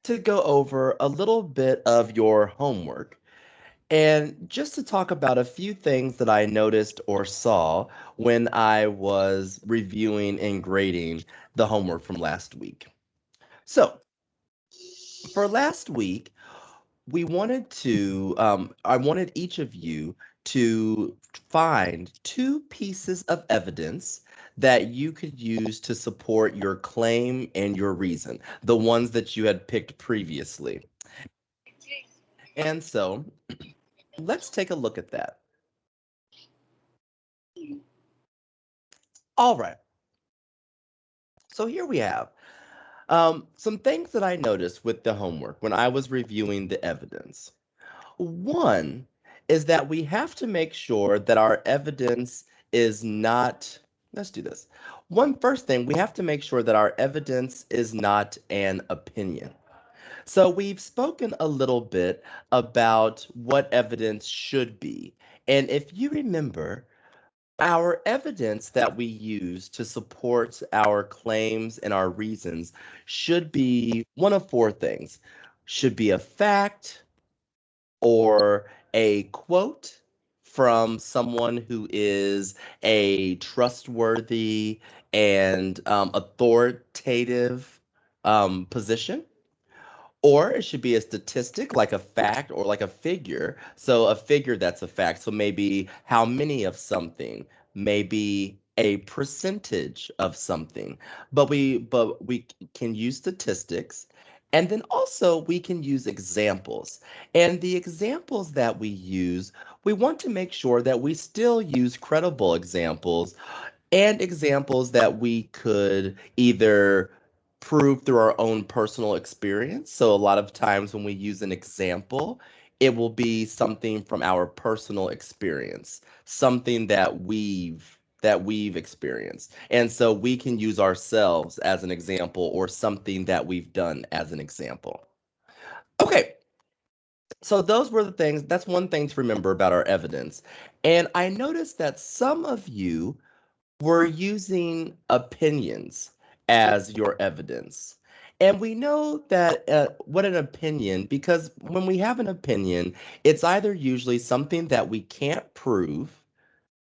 to go over a little bit of your homework and just to talk about a few things that I noticed or saw when I was reviewing and grading the homework from last week. So, for last week, I wanted each of you to find two pieces of evidence that you could use to support your claim and your reason, the ones that you had picked previously. And so let's take a look at that. All right. So here we have some things that I noticed with the homework when I was reviewing the evidence. One is that we have to make sure that our evidence is not, let's do this. One first thing, we have to make sure that our evidence is not an opinion. So we've spoken a little bit about what evidence should be. And if you remember, our evidence that we use to support our claims and our reasons should be one of four things. Should be a fact, or a quote from someone who is a trustworthy and authoritative position. Or it should be a statistic, like a fact or like a figure. So a figure that's a fact. So maybe how many of something, maybe a percentage of something. But we can use statistics. And then also we can use examples. And the examples that we use, we want to make sure that we still use credible examples and examples that we could either prove through our own personal experience. So a lot of times when we use an example, it will be something from our personal experience, something that we've experienced. And so we can use ourselves as an example or something that we've done as an example. Okay, so those were the things. That's one thing to remember about our evidence. And I noticed that some of you we're using opinions as your evidence. And we know that what an opinion, because when we have an opinion, it's either usually something that we can't prove.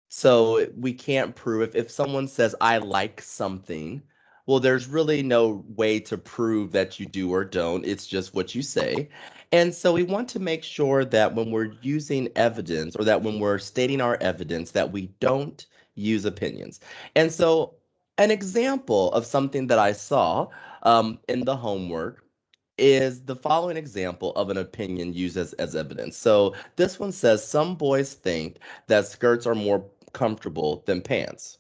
So we can't prove if someone says, I like something, well, there's really no way to prove that you do or don't. It's just what you say. And so we want to make sure that when we're using evidence or that when we're stating our evidence, that we don't use opinions. And so an example of something that I saw in the homework is the following example of an opinion used as evidence. So this one says some boys think that skirts are more comfortable than pants.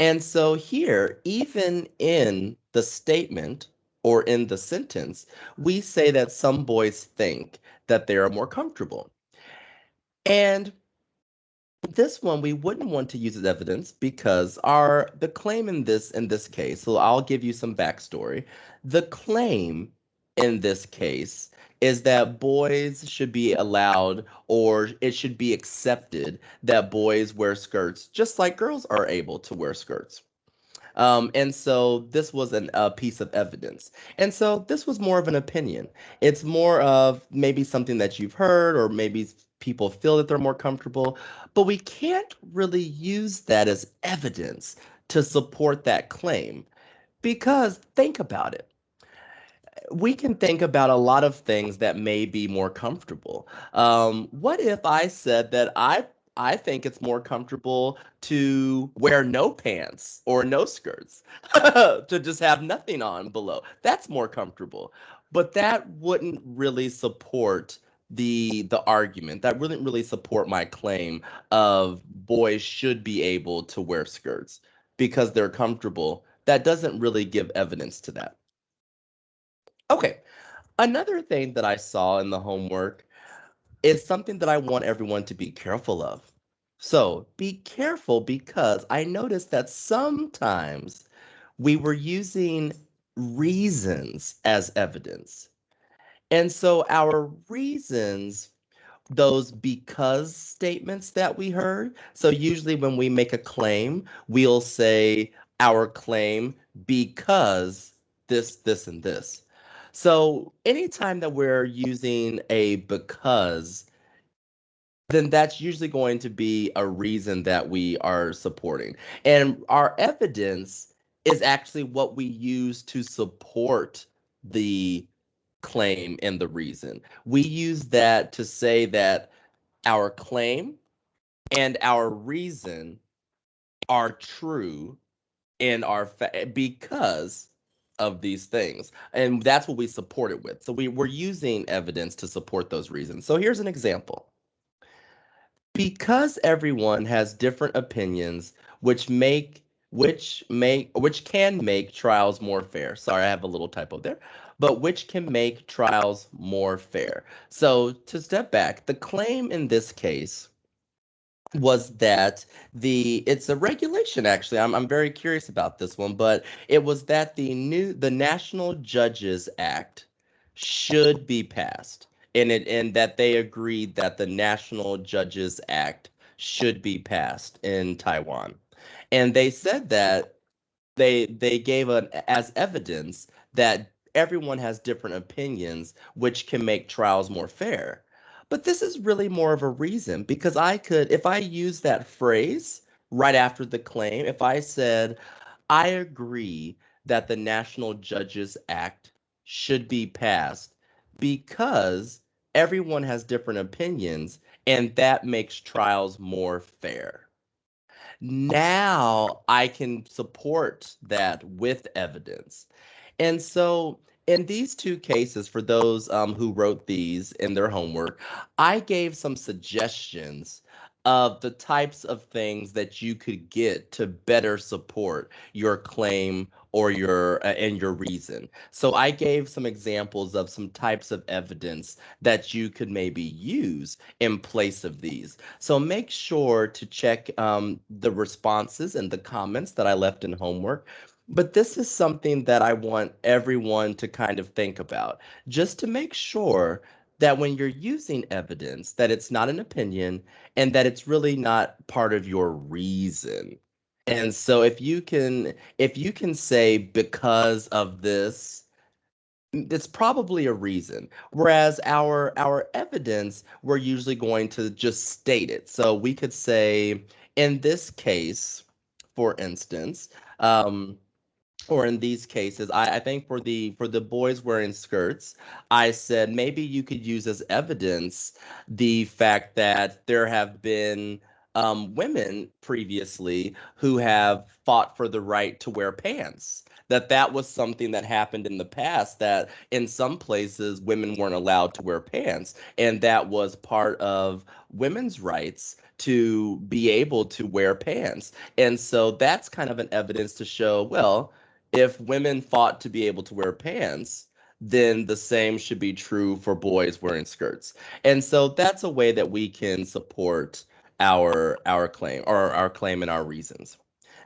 And so here, even in the statement or in the sentence, we say that some boys think that they are more comfortable. And this one we wouldn't want to use as evidence because our the claim in this case, so I'll give you some backstory. The claim in this case is that boys should be allowed or it should be accepted that boys wear skirts just like girls are able to wear skirts. And so this was a piece of evidence. And so this was more of an opinion. It's more of maybe something that you've heard, or maybe people feel that they're more comfortable, but we can't really use that as evidence to support that claim. Because think about it. We can think about a lot of things that may be more comfortable. What if I said that I think it's more comfortable to wear no pants or no skirts, to just have nothing on below? That's more comfortable. But that wouldn't really support the argument. That wouldn't really support my claim of boys should be able to wear skirts because they're comfortable. That doesn't really give evidence to that. Okay, another thing that I saw in the homework is something that I want everyone to be careful of. So be careful because I noticed that sometimes we were using reasons as evidence. And so our reasons, those because statements that we heard, so usually when we make a claim, we'll say our claim because this, and this. So anytime that we're using a because, then that's usually going to be a reason that we are supporting. And our evidence is actually what we use to support the claim and the reason. We use that to say that our claim and our reason are true and are because of these things. And that's what we support it with. So we're using evidence to support those reasons. So here's an example. Because everyone has different opinions, which can make trials more fair. Sorry, I have a little typo there. But which can make trials more fair. So to step back, the claim in this case was that it's a regulation actually. I'm very curious about this one, but it was that the National Judges Act should be passed. And that they agreed that the National Judges Act should be passed in Taiwan. And they said that they gave an as evidence that everyone has different opinions, which can make trials more fair. But this is really more of a reason because if I use that phrase right after the claim, if I said, I agree that the National Judges Act should be passed because everyone has different opinions and that makes trials more fair. Now I can support that with evidence. And so, in these two cases, for those who wrote these in their homework, I gave some suggestions of the types of things that you could get to better support your claim or your reason. So I gave some examples of some types of evidence that you could maybe use in place of these. So make sure to check the responses and the comments that I left in homework. But this is something that I want everyone to kind of think about, just to make sure that when you're using evidence, that it's not an opinion and that it's really not part of your reason. And so if you can say because of this, it's probably a reason. Whereas our evidence, we're usually going to just state it. So we could say, in this case, for instance, um, or in these cases, I think for the boys wearing skirts, I said maybe you could use as evidence the fact that there have been women previously who have fought for the right to wear pants. That was something that happened in the past, that in some places women weren't allowed to wear pants, and that was part of women's rights to be able to wear pants. And so that's kind of an evidence to show, well, if women fought to be able to wear pants, then the same should be true for boys wearing skirts. And so that's a way that we can support our claim, or our claim and our reasons.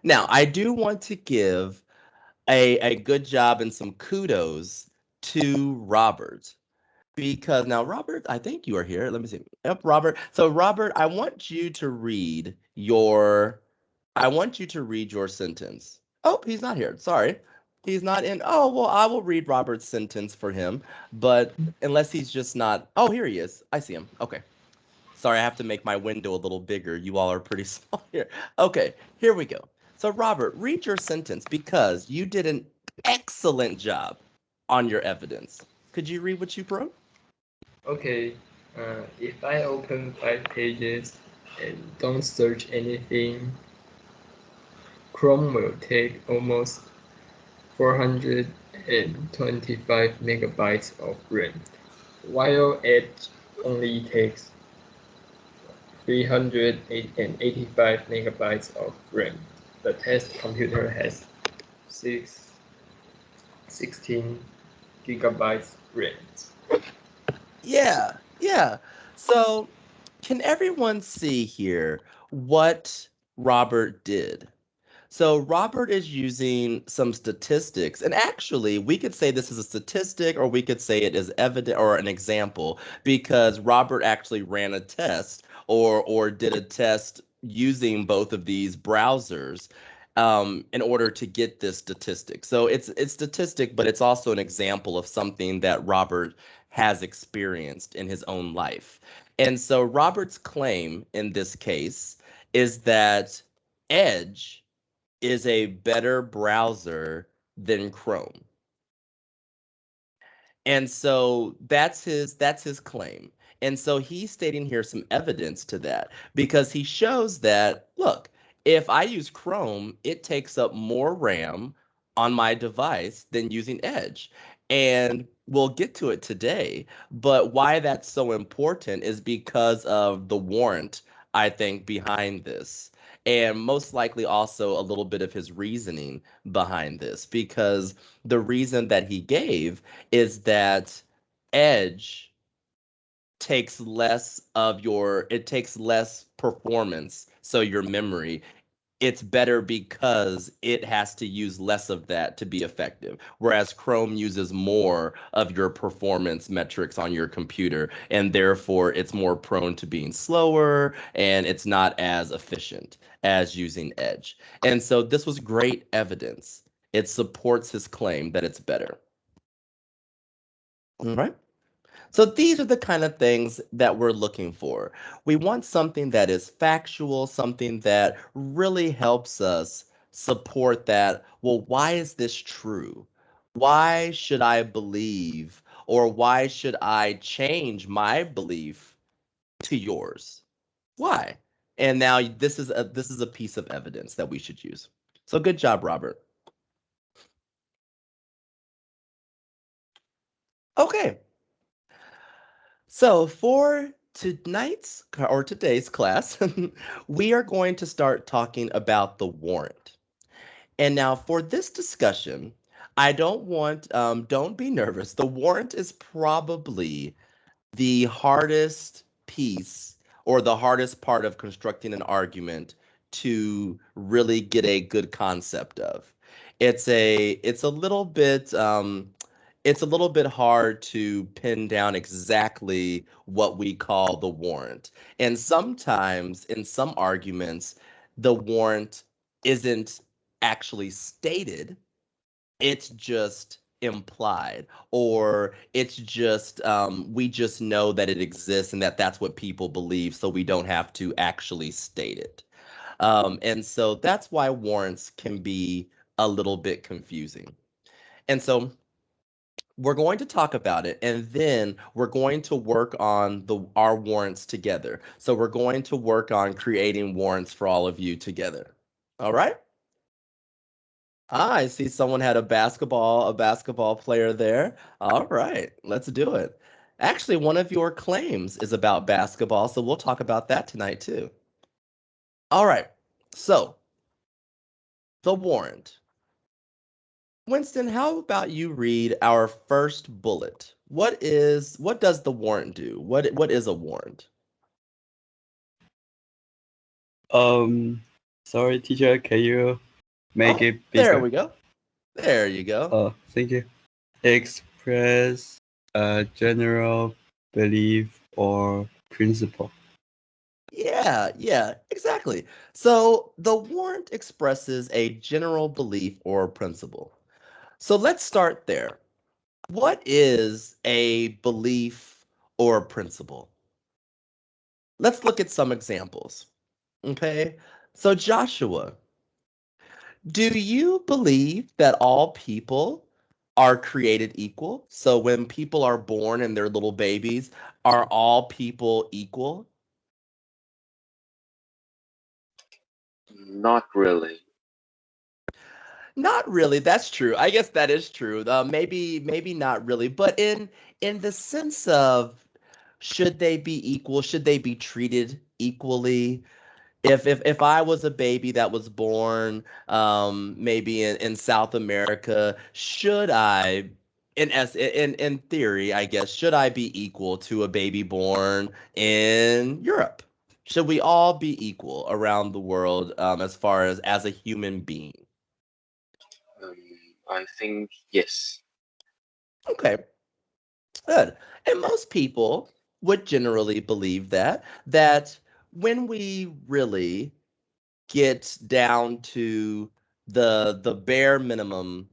Now, I do want to give a good job and some kudos to Robert. Because now, Robert, I think you are here. Let me see. Yep, Robert. So, Robert, I want you to read your sentence. Oh, he's not here. Sorry. He's not in. Oh, well, I will read Robert's sentence for him. But unless he's just not. Oh, here he is. I see him. Okay. Sorry, I have to make my window a little bigger. You all are pretty small here. Okay, here we go. So, Robert, read your sentence because you did an excellent job on your evidence. Could you read what you wrote? Okay, if I open 5 pages and don't search anything, Chrome will take almost 425 megabytes of RAM, while Edge only takes 385 megabytes of RAM. The test computer has 16 gigabytes RAM. Yeah, yeah. So, can everyone see here what Robert did? So Robert is using some statistics, and actually, we could say this is a statistic, or we could say it is evident or an example, because Robert actually ran a test or did a test using both of these browsers. in order to get this statistic. So it's statistic, but it's also an example of something that Robert has experienced in his own life. And so Robert's claim in this case is that Edge is a better browser than Chrome. And so that's his claim. And so he's stating here some evidence to that because he shows that, look, if I use Chrome, it takes up more RAM on my device than using Edge. And we'll get to it today, but why that's so important is because of the warrant, I think, behind this. And most likely also a little bit of his reasoning behind this, because the reason that he gave is that Edge it takes less performance, so your memory, it's better because it has to use less of that to be effective, whereas Chrome uses more of your performance metrics on your computer, and therefore it's more prone to being slower and it's not as efficient as using Edge. And so this was great evidence. It supports his claim that it's better. All right. So these are the kind of things that we're looking for. We want something that is factual, something that really helps us support that. Well, why is this true? Why should I believe, or why should I change my belief to yours? Why? And now this is a piece of evidence that we should use. So good job, Robert. Okay. So for today's class, we are going to start talking about the warrant. And now for this discussion, don't be nervous. The warrant is probably the hardest piece or the hardest part of constructing an argument to really get a good concept of. It's a little bit hard to pin down exactly what we call the warrant. And sometimes in some arguments, the warrant isn't actually stated, it's just implied, or it's just we just know that it exists and that that's what people believe, so we don't have to actually state it. And so that's why warrants can be a little bit confusing. And so we're going to talk about it, and then we're going to work on our warrants together. So we're going to work on creating warrants for all of you together. All right? Ah, I see someone had a basketball player there. All right, let's do it. Actually, one of your claims is about basketball, so we'll talk about that tonight too. All right. So, the warrant. Winston, how about you read our first bullet? What does the warrant do? What is a warrant? Um, Sorry, teacher, can you make Oh, it there bigger? we go. There you go. Oh, thank you. Express a general belief or principle. Yeah, exactly. So the warrant expresses a general belief or principle. So let's start there. What is a belief or a principle? Let's look at some examples. Okay. So, Joshua, do you believe that all people are created equal? So, when people are born and they're little babies, are all people equal? Not really. Not really. That's true. I guess that is true. Maybe not really, but in the sense of, should they be equal? Should they be treated equally? If I was a baby that was born maybe in South America, should I, in theory, I guess, should I be equal to a baby born in Europe? Should we all be equal around the world, as far as a human being? Um, I think yes. Okay, good. And most people would generally believe that when we really get down to the bare minimum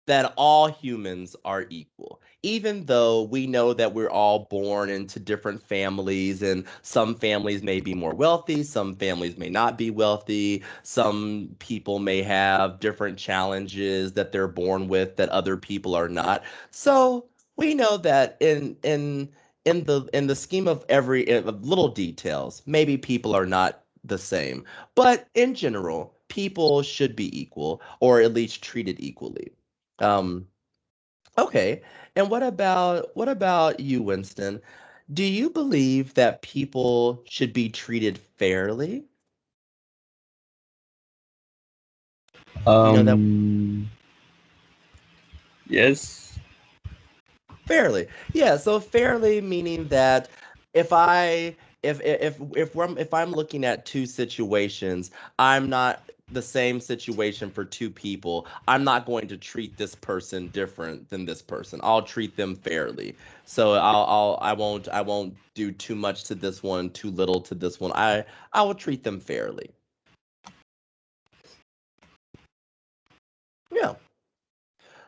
that all humans are equal. Even though we know that we're all born into different families, and some families may be more wealthy, some families may not be wealthy, some people may have different challenges that they're born with that other people are not. So we know that in the scheme of of little details, maybe people are not the same. But in general, people should be equal or at least treated equally. Um, okay. And what about you, Winston? Do you believe that people should be treated fairly? You know that Um, yes. fairly. Yeah, so fairly meaning that if I if I'm looking at two situations, I'm not the same situation for two people. I'm not going to treat this person different than this person. I'll treat them fairly. So I won't do too much to this one, too little to this one. I will treat them fairly. Yeah.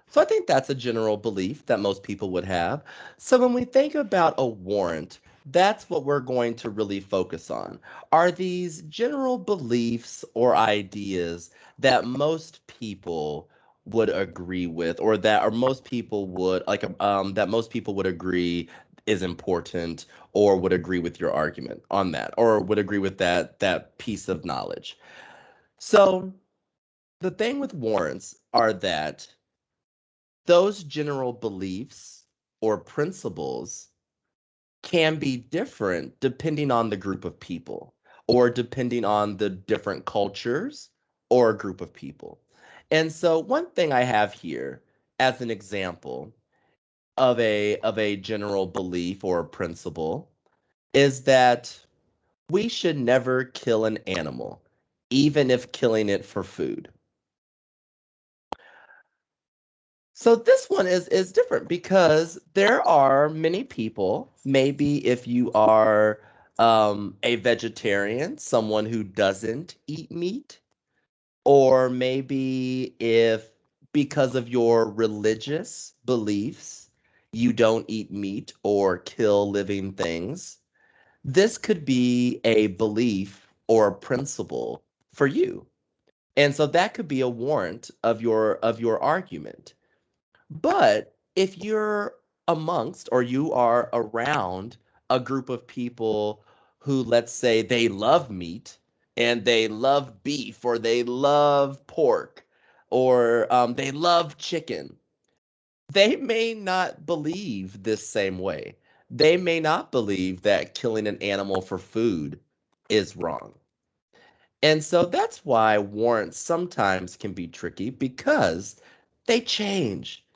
So I think that's a general belief that most people would have. So when we think about a warrant, that's what we're going to really focus on. Are these general beliefs or ideas that most people would agree with, or that or most people would that most people would agree is important, or would agree with your argument on that, or would agree with that piece of knowledge. So the thing with warrants are that those general beliefs or principles can be different depending on the group of people or depending on the different cultures or a group of people. And so one thing I have here as an example of a general belief or principle is that we should never kill an animal, even if killing it for food. So this one is different because there are many people, maybe if you are a vegetarian, someone who doesn't eat meat, or maybe if because of your religious beliefs, you don't eat meat or kill living things. This could be a belief or a principle for you. And so that could be a warrant of your argument. But if you're amongst or you are around a group of people who, let's say, they love meat and they love beef or they love pork or they love chicken, they may not believe this same way. They may not believe that killing an animal for food is wrong. And so that's why warrants sometimes can be tricky because they change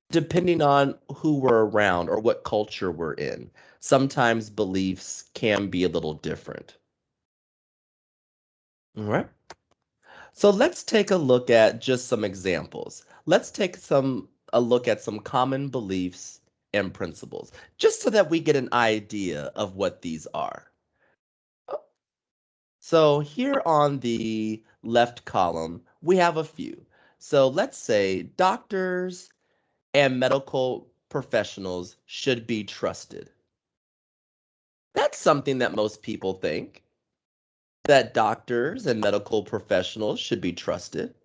depending on who we're around or what culture we're in. Sometimes beliefs can be a little different. All right. So let's take a look at just some examples. Let's take a look at some common beliefs and principles, just so that we get an idea of what these are. So here on the left column, we have a few. So let's say doctors and medical professionals should be trusted. That's something that most people think, that doctors and medical professionals should be trusted.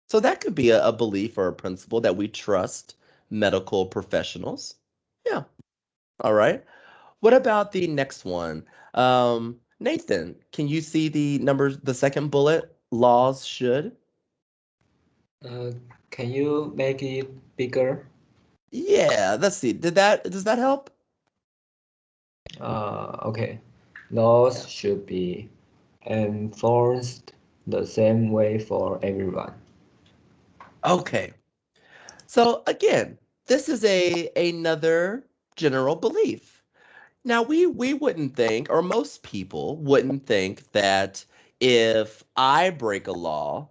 So that could be a belief or a principle that we trust medical professionals. Yeah. All right. What about the next one? Nathan, can you see the numbers, the second bullet? Laws should? Uh, can you make it bigger? Yeah, let's see. Does that help? Okay. Yeah. Laws should be enforced the same way for everyone. Okay. So again, this is a another general belief. Now we wouldn't think, or most people wouldn't think that if I break a law,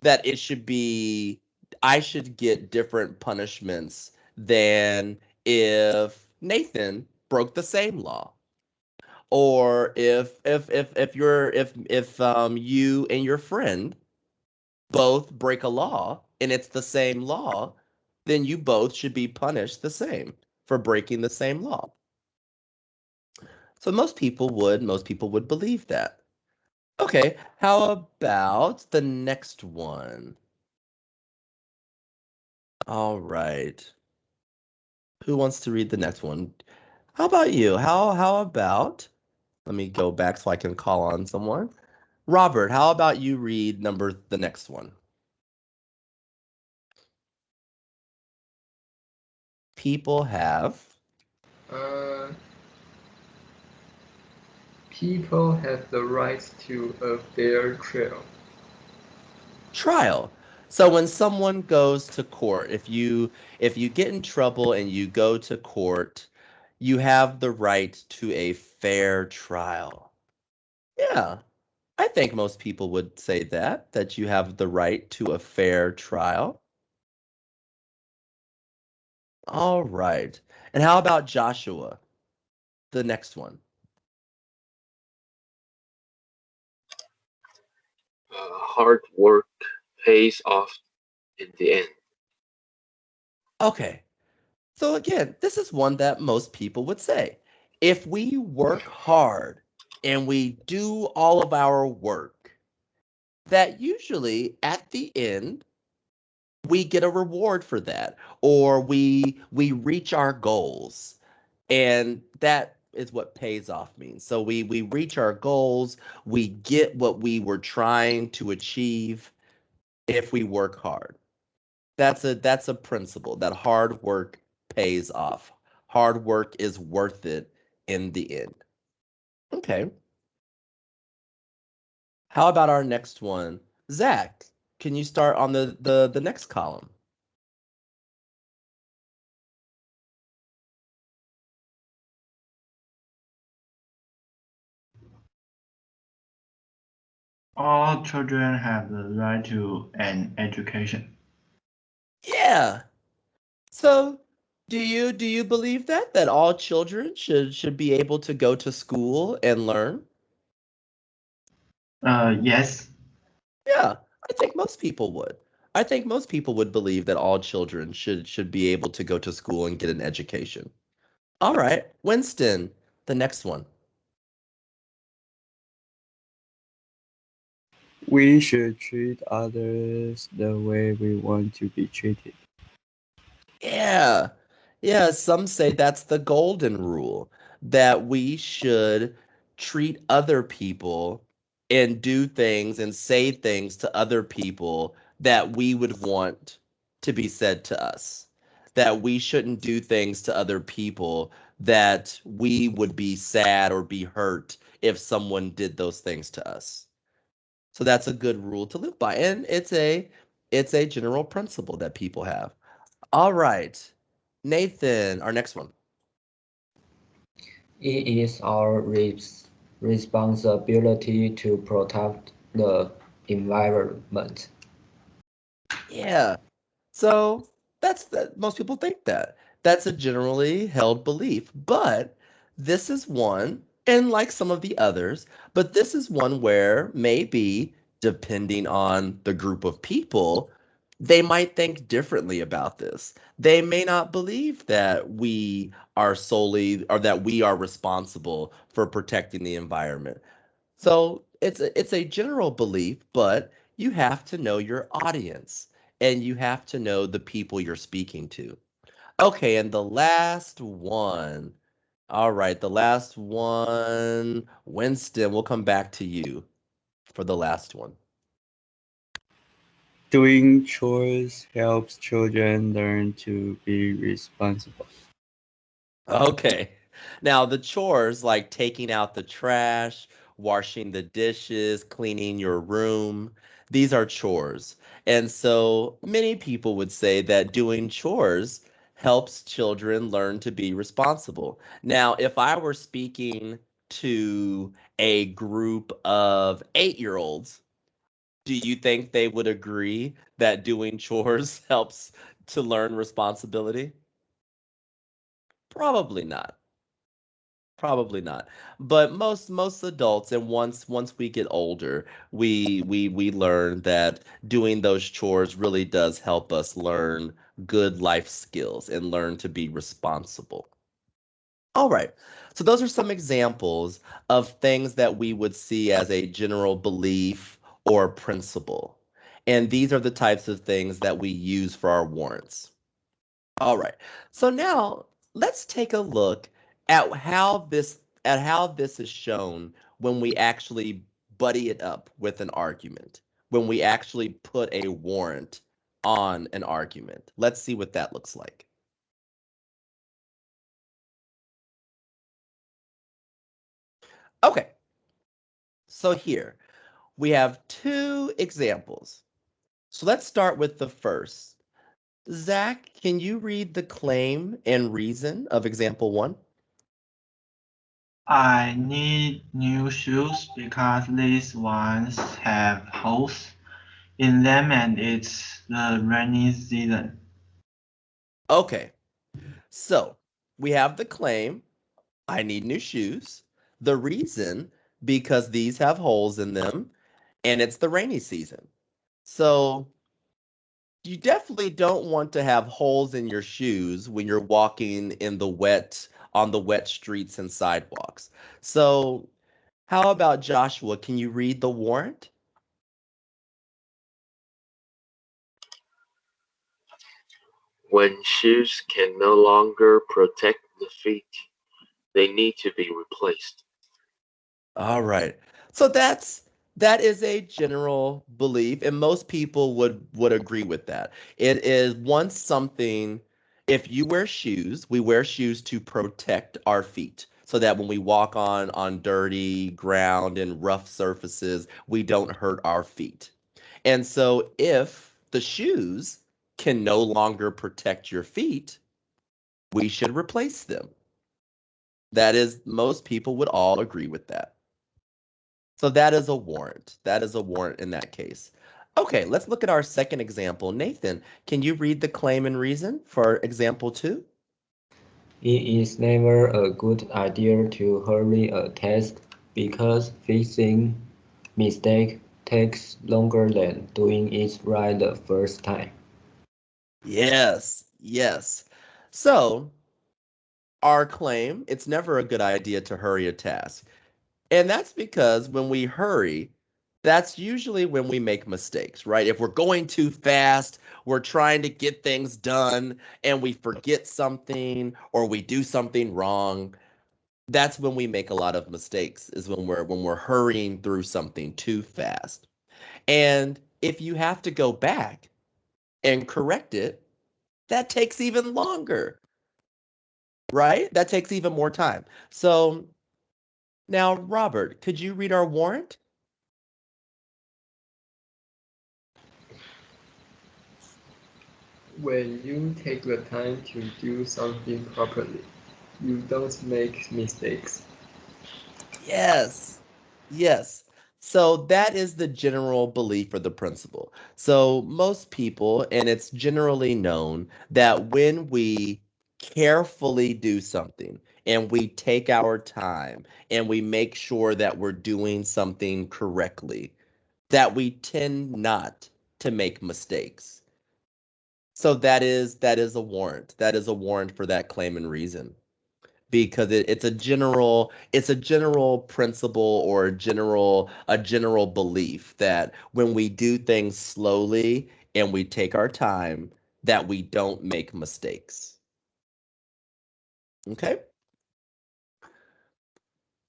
that it should be I should get different punishments than if Nathan broke the same law. Or if you and your friend both break a law and it's the same law, then you both should be punished the same for breaking the same law. So most people would believe that. Okay, how about the next one? All right. Who wants to read the next one? How about you? How about, let me go back so I can call on someone. Robert, how about you read the next one? People have Uh, People have the right to a fair trial. trial. So when someone goes to court, if you get in trouble and you go to court, you have the right to a fair trial. Yeah, I think most people would say that you have the right to a fair trial. All right. And how about Joshua? The next one. Hard work pays off in the end. Okay. So again, this is one that most people would say. If we work hard and we do all of our work, that usually at the end we get a reward for that, or we reach our goals, and that is what pays off means. So we reach our goals, we get what we were trying to achieve if we work hard. That's a principle that hard work pays off. Hard work is worth it in the end. Okay. How about our next one? Zach, can you start on the next column? All children have the right to an education. Yeah. So do you believe that all children should be able to go to school and learn? Yes. Yeah, I think most people would. I think most people would believe that all children should be able to go to school and get an education. All right, Winston, the next one. We should treat others the way we want to be treated. Yeah. Yeah, some say that's the golden rule, that we should treat other people and do things and say things to other people that we would want to be said to us. That we shouldn't do things to other people that we would be sad or be hurt if someone did those things to us. So that's a good rule to live by. And it's a general principle that people have. All right. Nathan, our next one. It is our responsibility to protect the environment. Yeah. So that's that. Most people think that. That's a generally held belief. But this is one, and like some of the others, but this is one where maybe, depending on the group of people, they might think differently about this. They may not believe that we are solely or that we are responsible for protecting the environment. So it's a general belief, but you have to know your audience and you have to know the people you're speaking to. Okay, and the last one. All right, the last one. Winston, we'll come back to you for the last one. Doing chores helps children learn to be responsible. Okay. Now, the chores like taking out the trash, washing the dishes, cleaning your room, these are chores. And so many people would say that doing chores helps children learn to be responsible. Now, if I were speaking to a group of 8-year-olds, do you think they would agree that doing chores helps to learn responsibility? Probably not. Probably not. But most adults, and once we get older, we learn that doing those chores really does help us learn good life skills and learn to be responsible. All right. So those are some examples of things that we would see as a general belief or principle. And these are the types of things that we use for our warrants. All right. So now let's take a look at how this is shown when we actually buddy it up with an argument, when we actually put a warrant on an argument. Let's see what that looks like. Okay. So here we have two examples. So let's start with the first. Zach, can you read the claim and reason of example one? I need new shoes because these ones have holes in them and it's the rainy season. Okay, so we have the claim, I need new shoes. The reason, because these have holes in them and it's the rainy season. So you definitely don't want to have holes in your shoes when you're walking on the wet streets and sidewalks. So how about Joshua? Can you read the warrant? When shoes can no longer protect the feet, they need to be replaced. All right. So that is a general belief, and most people would agree with that. It is once something, if you wear shoes, we wear shoes to protect our feet so that when we walk on dirty ground and rough surfaces, we don't hurt our feet. And so if the shoes can no longer protect your feet, we should replace them. That is, most people would all agree with that. So that is a warrant. That is a warrant in that case. Okay, let's look at our second example. Nathan, can you read the claim and reason for example two? It is never a good idea to hurry a task because fixing mistake takes longer than doing it right the first time. Yes, yes. So our claim, it's never a good idea to hurry a task. And that's because when we hurry, that's usually when we make mistakes, right? If we're going too fast, we're trying to get things done and we forget something or we do something wrong. That's when we make a lot of mistakes, is when we're hurrying through something too fast. And if you have to go back and correct it, that takes even longer, right? That takes even more time. So now, Robert, could you read our warrant? When you take the time to do something properly, you don't make mistakes. Yes. Yes. So that is the general belief or the principle. So most people, and it's generally known that when we carefully do something and we take our time and we make sure that we're doing something correctly, that we tend not to make mistakes. So that is a warrant. That is a warrant for that claim and reason because it's a general principle or a general belief that when we do things slowly and we take our time that we don't make mistakes. Okay?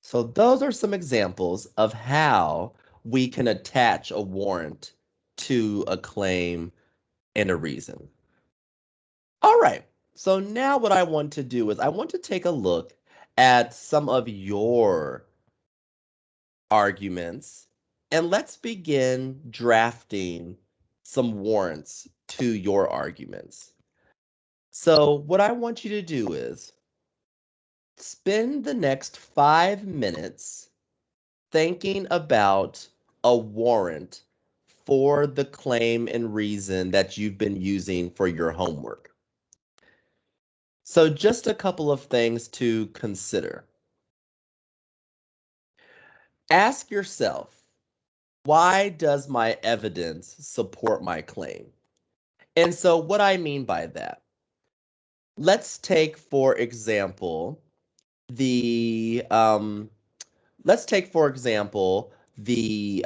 So those are some examples of how we can attach a warrant to a claim and a reason. All right. So now what I want to do is I want to take a look at some of your arguments, and let's begin drafting some warrants to your arguments. So, what I want you to do is spend the next 5 minutes thinking about a warrant for the claim and reason that you've been using for your homework. So, just a couple of things to consider. Ask yourself, why does my evidence support my claim? And so, what I mean by that, let's take, for example, the let's take, for example, the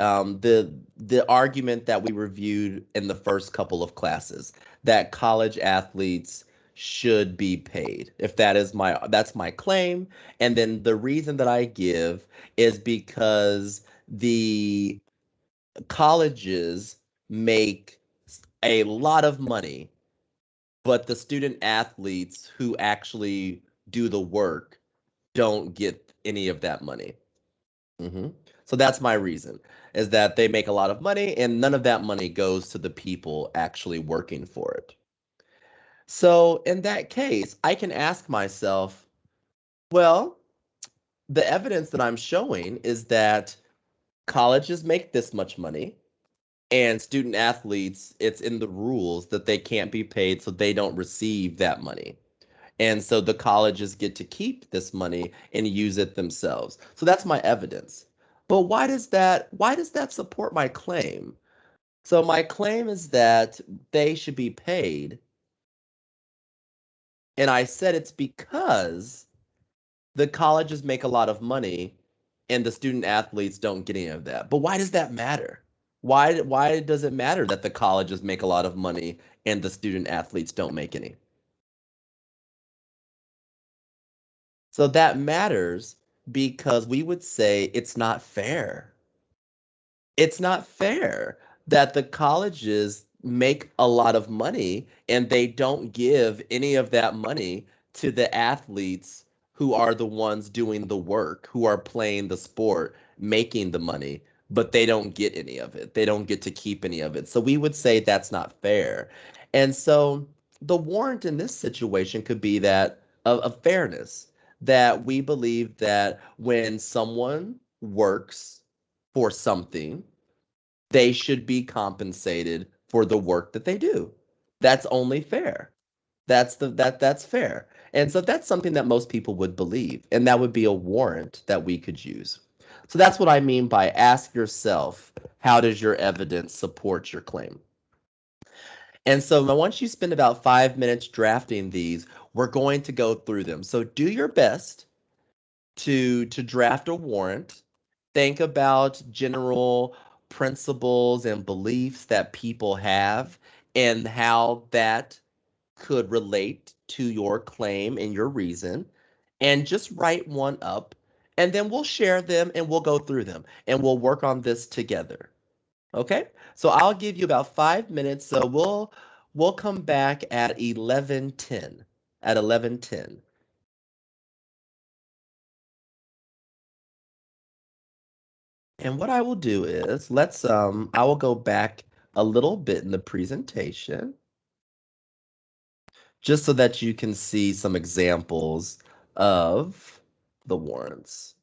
argument that we reviewed in the first couple of classes that college athletes should be paid. If that's my claim, and then the reason that I give is because the colleges make a lot of money, but the student athletes who actually do the work don't get any of that money. hmm So that's my reason, is that they make a lot of money and none of that money goes to the people actually working for it. So in that case, I can ask myself, well, the evidence that I'm showing is that colleges make this much money and student athletes, it's in the rules that they can't be paid, so they don't receive that money. And so the colleges get to keep this money and use it themselves. So that's my evidence. But why does that support my claim? So my claim is that they should be paid. And I said it's because the colleges make a lot of money and the student athletes don't get any of that. But why does that matter? Why does it matter that the colleges make a lot of money and the student athletes don't make any? So that matters because we would say it's not fair. It's not fair that the colleges make a lot of money and they don't give any of that money to the athletes who are the ones doing the work, who are playing the sport, making the money, but they don't get any of it. They don't get to keep any of it. So we would say that's not fair. And so the warrant in this situation could be that of fairness, that we believe that when someone works for something, they should be compensated for the work that they do. That's only fair. That's fair. And so that's something that most people would believe, and that would be a warrant that we could use. So that's what I mean by ask yourself, how does your evidence support your claim? And so once you spend about 5 minutes drafting these, we're going to go through them. So do your best to draft a warrant. Think about general principles and beliefs that people have and how that could relate to your claim and your reason, and just write one up, and then we'll share them and we'll go through them and we'll work on this together. Okay? So I'll give you about 5 minutes. So we'll come back at 11:10. At 11:10. And what I will do is I will go back a little bit in the presentation just so that you can see some examples of the warrants.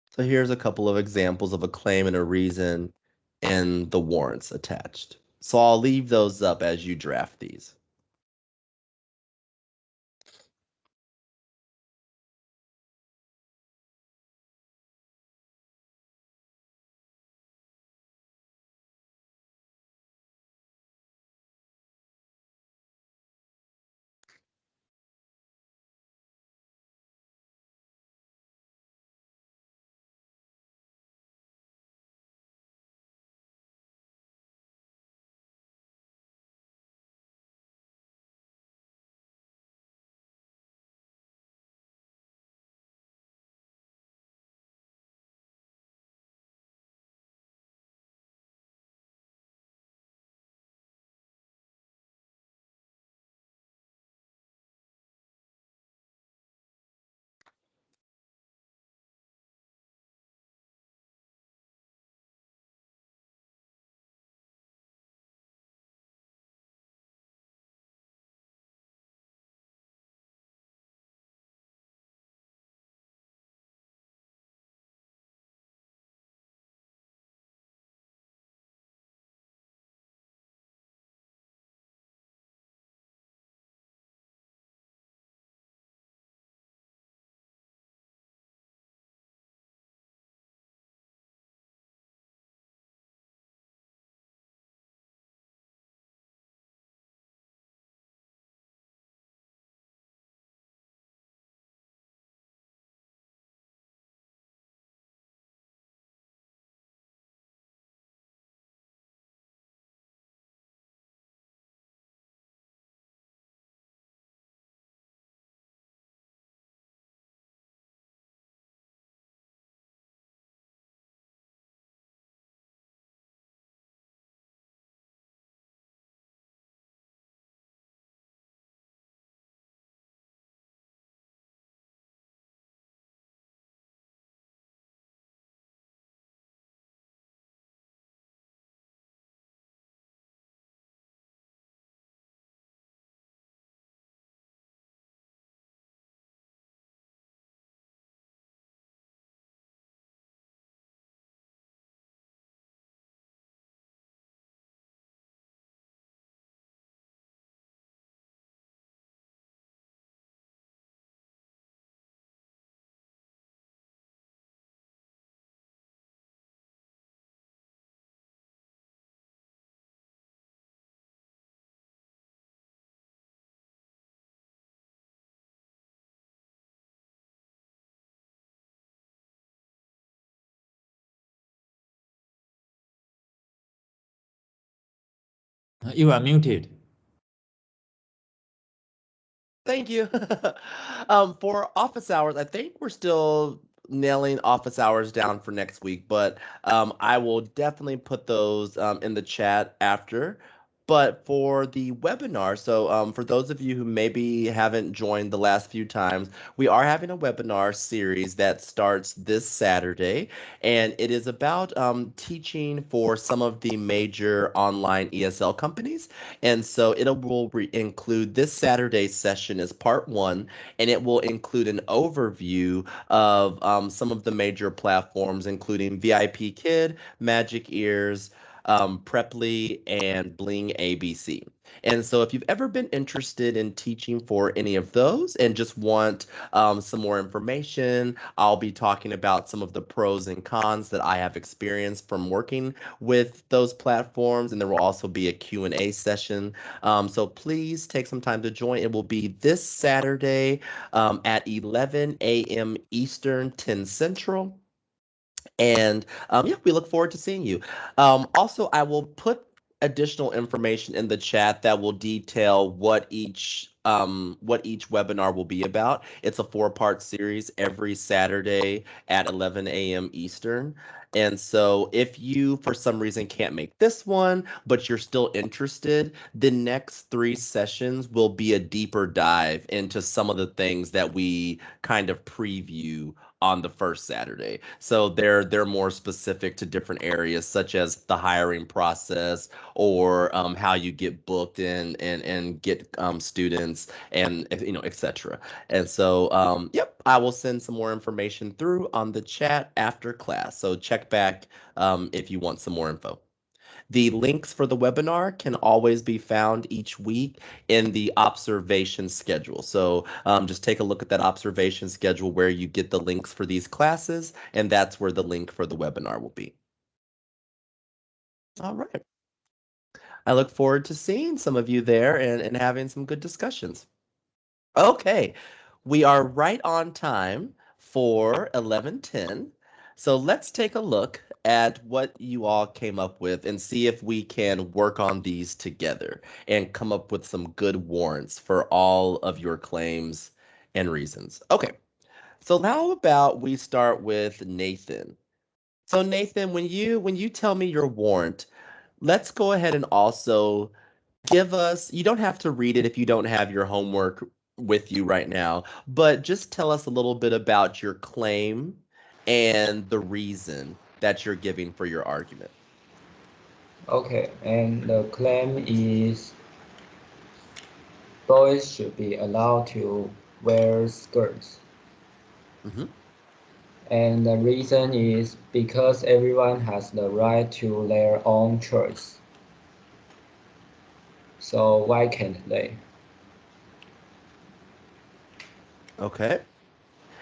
So here's a couple of examples of a claim and a reason and the warrants attached. So I'll leave those up as you draft these. You are muted. Thank you. For office hours, I think we're still nailing office hours down for next week, but I will definitely put those in the chat after. But for the webinar, so for those of you who maybe haven't joined the last few times, we are having a webinar series that starts this Saturday, and it is about teaching for some of the major online ESL companies. And so it will include this Saturday's session as part one, and it will include an overview of some of the major platforms, including VIP Kid, Magic Ears, Preply, and Bling ABC. And so if you've ever been interested in teaching for any of those and just want some more information, I'll be talking about some of the pros and cons that I have experienced from working with those platforms, and there will also be a Q&A session. So please take some time to join. It will be this Saturday at 11 a.m. Eastern, 10 Central. And yeah, we look forward to seeing you. Also, I will put additional information in the chat that will detail what each webinar will be about. It's a four-part series every Saturday at 11 a.m. Eastern. And so if you, for some reason, can't make this one, but you're still interested, the next three sessions will be a deeper dive into some of the things that we kind of preview on the first Saturday. So they're more specific to different areas, such as the hiring process or how you get booked in and get students and etc. And so yep, I will send some more information through on the chat after class. So check back if you want some more info. The links for the webinar can always be found each week in the observation schedule. So just take a look at that observation schedule where you get the links for these classes, and that's where the link for the webinar will be. All right. I look forward to seeing some of you there and having some good discussions. Okay, we are right on time for 11:10. So let's take a look at what you all came up with and see if we can work on these together and come up with some good warrants for all of your claims and reasons. Okay, so how about we start with Nathan? So Nathan, when you tell me your warrant, let's go ahead and also give us, you don't have to read it if you don't have your homework with you right now, but just tell us a little bit about your claim and the reason that you're giving for your argument. Okay, and the claim is boys should be allowed to wear skirts. Mm-hmm. And the reason is because everyone has the right to their own choice. So why can't they? Okay.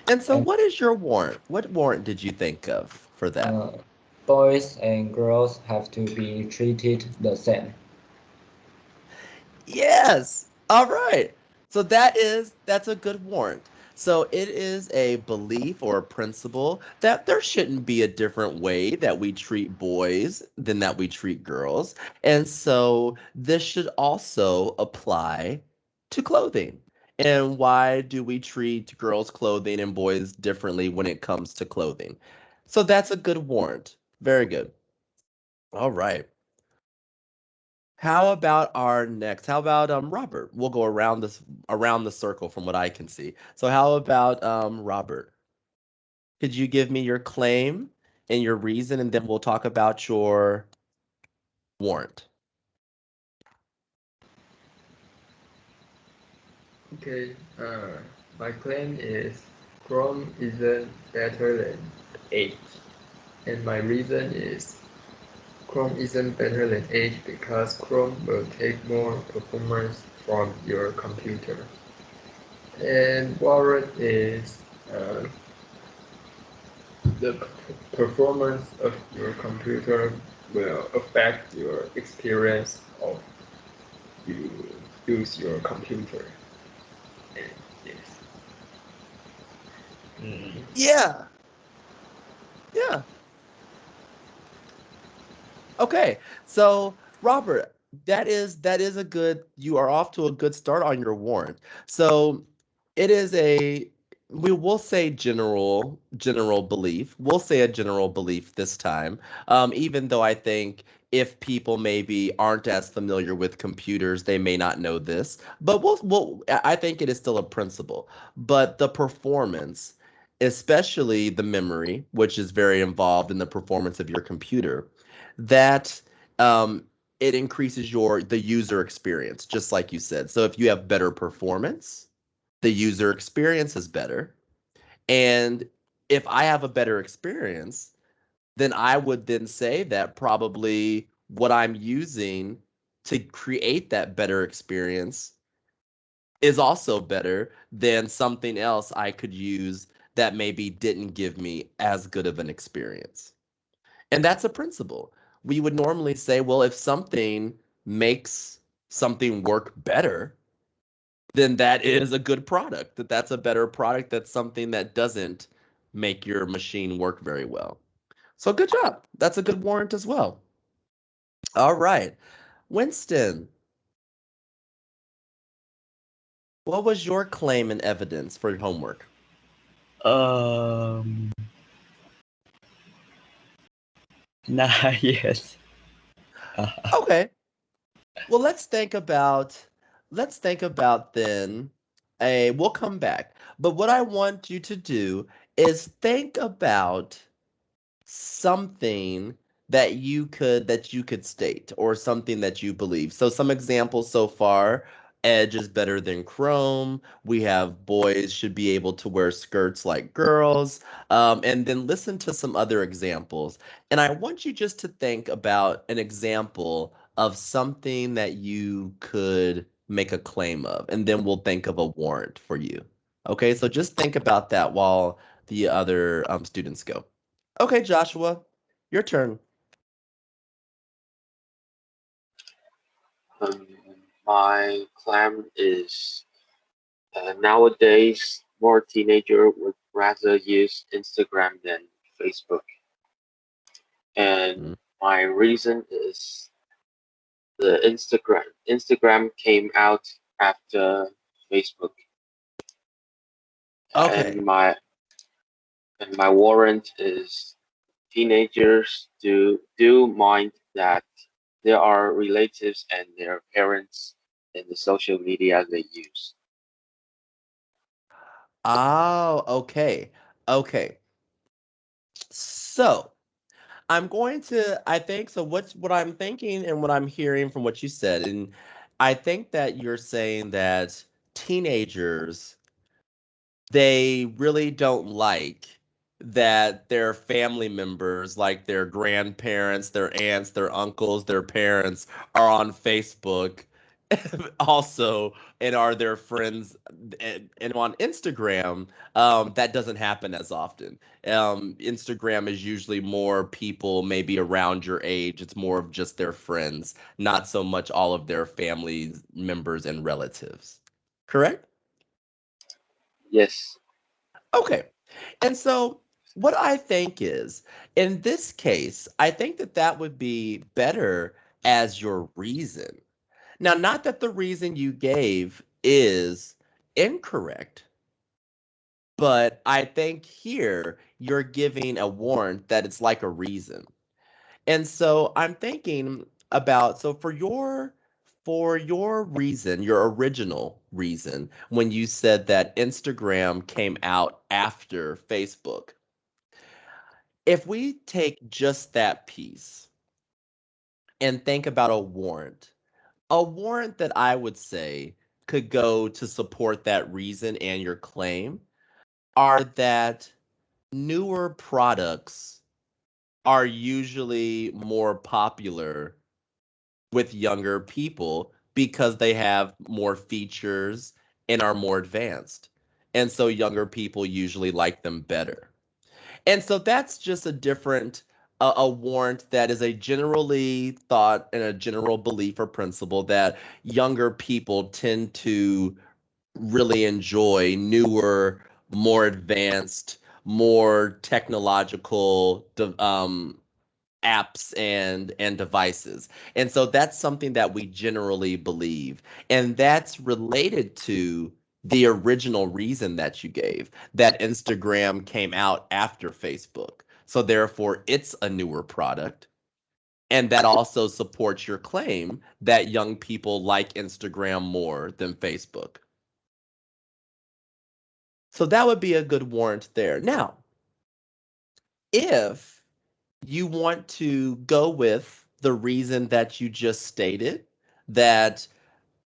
And so And what is your warrant? What warrant did you think of for that? boys and girls have to be treated the same. Yes. All right. So that's a good warrant. So it is a belief or a principle that there shouldn't be a different way that we treat boys than that we treat girls. And so this should also apply to clothing. And why do we treat girls' clothing and boys differently when it comes to clothing? So that's a good warrant. Very good. All right. How about our next? How about Robert? We'll go around the circle from what I can see. So how about Robert? Could you give me your claim and your reason, and then we'll talk about your warrant. Okay, my claim is Chrome isn't better than 8. And my reason is Chrome isn't better than 8 because Chrome will take more performance from your computer. And warrant is the performance of your computer will affect your experience of you use your computer. And yes. Yeah. Yeah. Okay. So, Robert, that is a good you are off to a good start on your warrant. So it is a we will say general belief. We'll say a general belief this time. Even though I think if people maybe aren't as familiar with computers, they may not know this. But I think it is still a principle. But the performance, especially the memory, which is very involved in the performance of your computer, that um, it increases the user experience, just like you said. So if you have better performance, the user experience is better. And if I have a better experience, then I would then say that probably what I'm using to create that better experience is also better than something else I could use that maybe didn't give me as good of an experience. And that's a principle. We would normally say, well, if something makes something work better, then that is a good product. That's a better product. That's something that doesn't make your machine work very well. So good job. That's a good warrant as well. All right. Winston, what was your claim and evidence for your homework? Um, nah, yes. Okay. Well, let's think about then a we'll come back. But what I want you to do is think about something that you could state or something that you believe. So some examples so far: Edge is better than Chrome. We have boys should be able to wear skirts like girls. And then listen to some other examples. And I want you just to think about an example of something that you could make a claim of, and then we'll think of a warrant for you. Okay, so just think about that while the other students go. Okay, Joshua, your turn. Um, my claim is nowadays more teenagers would rather use Instagram than Facebook, and Mm. my reason is the Instagram came out after Facebook, and Okay. my warrant is teenagers do mind that there are relatives and their parents in the social media they use. Oh, okay. Okay. So I think so. What I'm thinking and what I'm hearing from what you said, and I think that you're saying that teenagers, they really don't like that their family members, like their grandparents, their aunts, their uncles, their parents, are on Facebook also and are their friends and on Instagram. That doesn't happen as often. Instagram is usually more people maybe around your age. It's more of just their friends, not so much all of their family members and relatives. Correct? Yes, Okay. And so what I think is, in this case, I think that that would be better as your reason. Now, not that the reason you gave is incorrect, but I think here you're giving a warrant that it's like a reason. And so I'm thinking about so for your reason, your original reason, when you said that Instagram came out after Facebook, if we take just that piece and think about a warrant that I would say could go to support that reason and your claim are that newer products are usually more popular with younger people because they have more features and are more advanced. And so younger people usually like them better. And so that's just a different a warrant that is a generally thought and a general belief or principle that younger people tend to really enjoy newer, more advanced, more technological apps and devices. And so that's something that we generally believe. And that's related to the original reason that you gave, that Instagram came out after Facebook. So therefore, it's a newer product. And that also supports your claim that young people like Instagram more than Facebook. So that would be a good warrant there. Now, if you want to go with the reason that you just stated, that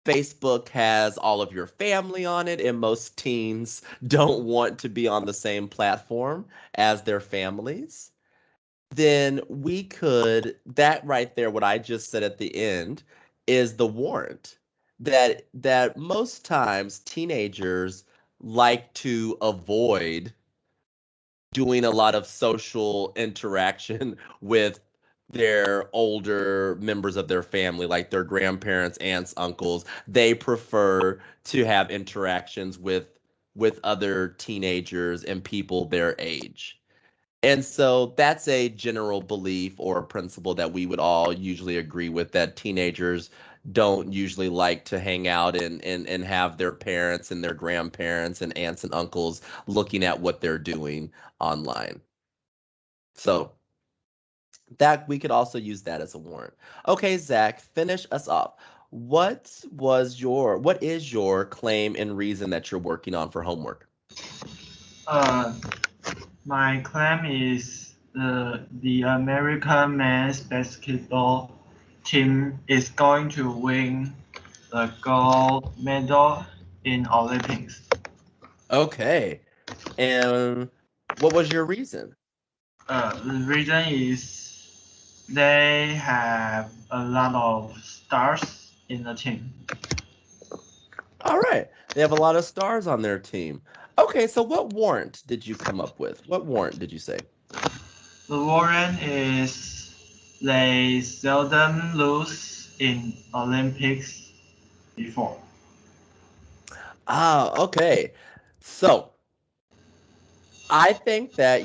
Facebook has all of your family on it, and most teens don't want to be on the same platform as their families, then we could, that right there, what I just said at the end, is the warrant that most times teenagers like to avoid doing a lot of social interaction with their older members of their family, like their grandparents, aunts, uncles. They prefer to have interactions with other teenagers and people their age. And so that's a general belief or a principle that we would all usually agree with, that teenagers don't usually like to hang out and have their parents and their grandparents and aunts and uncles looking at what they're doing online. So that we could also use that as a warrant. Okay, Zach, finish us off. What is your claim and reason that you're working on for homework? Uh, my claim is the American men's basketball team is going to win the gold medal in Olympics. Okay. And what was your reason? The reason is they have a lot of stars in the team. All right. They have a lot of stars on their team. Okay, so what warrant did you come up with? What warrant did you say? The warrant is they seldom lose in Olympics before. Ah, okay. So I think that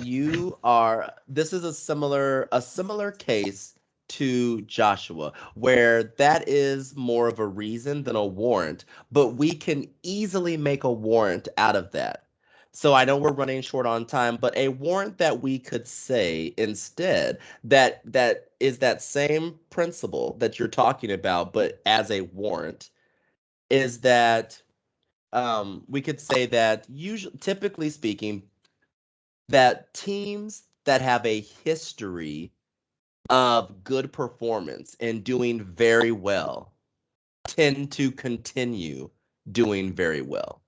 this is a similar case to Joshua, where that is more of a reason than a warrant, but we can easily make a warrant out of that. So I know we're running short on time, but a warrant that we could say instead, that is that same principle that you're talking about, but as a warrant, is that we could say that usually, typically speaking, that teams that have a history of good performance and doing very well tend to continue doing very well.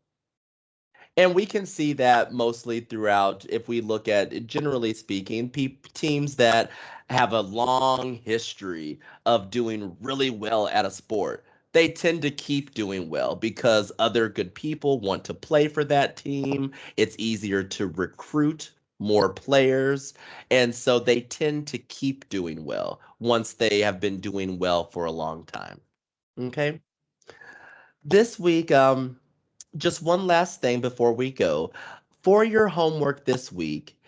And we can see that mostly throughout, if we look at, generally speaking, teams that have a long history of doing really well at a sport, they tend to keep doing well because other good people want to play for that team. It's easier to recruit more players. And so they tend to keep doing well once they have been doing well for a long time. Okay. This week, just one last thing before we go. For your homework this week,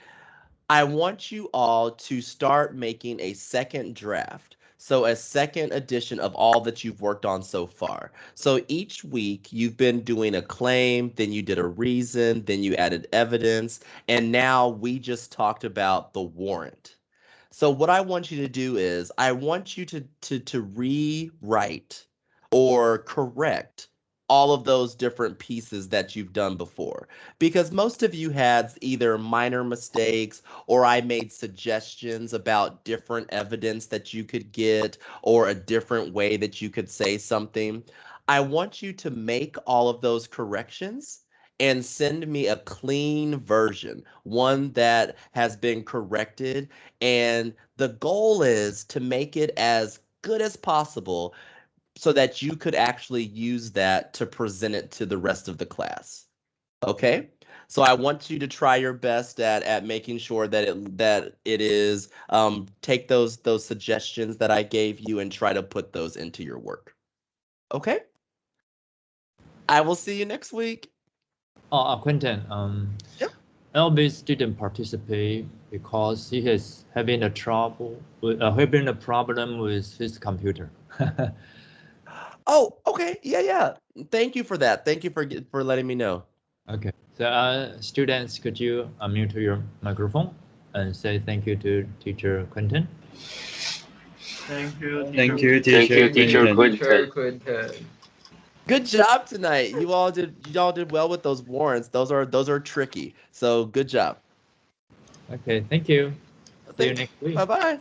I want you all to start making a second draft. So, a second edition of all that you've worked on so far. So, each week you've been doing a claim, then you did a reason, then you added evidence, and now we just talked about the warrant. So what I want you to do is I want you to rewrite or correct all of those different pieces that you've done before, because most of you had either minor mistakes or I made suggestions about different evidence that you could get or a different way that you could say something. I want you to make all of those corrections and send me a clean version, one that has been corrected, and the goal is to make it as good as possible so that you could actually use that to present it to the rest of the class. Okay? So I want you to try your best at making sure that it is, take those suggestions that I gave you and try to put those into your work. Okay? I will see you next week. Quentin, Yep. Elvis didn't participate because he is having a problem with his computer. Oh, okay. Yeah, yeah. Thank you for that. Thank you for letting me know. Okay. So, students, could you unmute your microphone and say thank you to teacher Quentin? Thank you, Thank teacher. you, Thank you, teacher Teacher Quentin. Teacher Quentin. Quentin. Good job tonight. Y'all did well with those warrants. Those are tricky. So good job. Okay, thank you. See you next week. Bye bye.